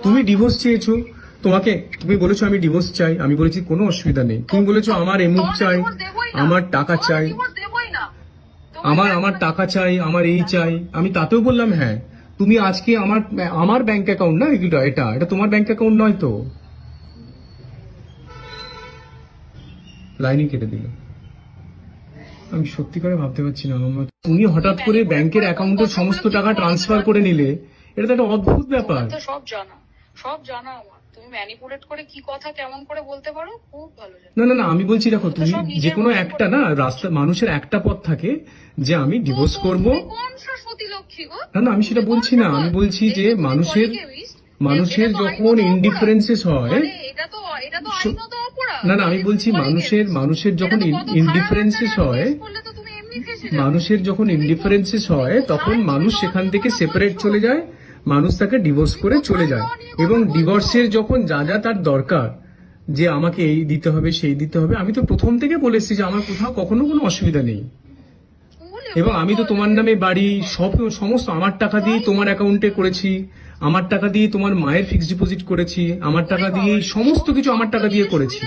তুমি ডিভোর্স চেয়েছো, তুমি বলেছো আমি ডিভোর্স চাই, আমি বলেছি কোনো অসুবিধা নেই। তুমি বলেছো আমার এমুক চাই, আমার টাকা চাই, আমার টাকা চাই, আমার এই চাই। আমি তাতেও বললাম হ্যাঁ। তুমি আজকে আমার ব্যাংক অ্যাকাউন্ট না এগুলো, এটা তোমার ব্যাংক অ্যাকাউন্ট নয় তো। লাইনই কেটে দিল। আমি সত্যি করে ভাবতে পারছি না তুমি হঠাৎ করে ব্যাংকের অ্যাকাউন্টের সমস্ত টাকা ট্রান্সফার করে নিলে। এটা তো একটা অদ্ভুত ব্যাপার। সব জানা আমার। তুমি ম্যানিপুলেট করে কি কথা কেমন করে বলতে পারো খুব ভালো জানো। না না না, আমি বলছি দেখো, তুমি যে কোনো একটা না রাস্তা, মানুষের একটা পথ থাকে যে আমি ডিভোর্স করব। না না, আমি সেটা বলছি না, আমি বলছি যে মানুষের যখন ইনডিফারেন্সেস হয়, না না, আমি বলছি মানুষের যখন ইনডিফারেন্সেস হয় তখন মানুষ সেখান থেকে সেপারেট চলে যায়, মানুষ তাকে ডিভোর্স করে চলে যায়। এবং ডিভোর্সের যখন যা যা তার দরকার, যে আমাকে এই দিতে হবে সেই দিতে হবে, আমি তো প্রথম থেকে বলে এসেছি যে আমার কোথাও কখনো কোনো অসুবিধা নেই। এবং আমি তো তোমার নামে বাড়ি সমস্ত আমার টাকা দিয়ে তোমার অ্যাকাউন্টে করেছি, আমার টাকা দিয়ে তোমার মায়ের ফিক্সড ডিপোজিট করেছি, আমার টাকা দিয়ে সমস্ত কিছু আমার টাকা দিয়ে করেছি।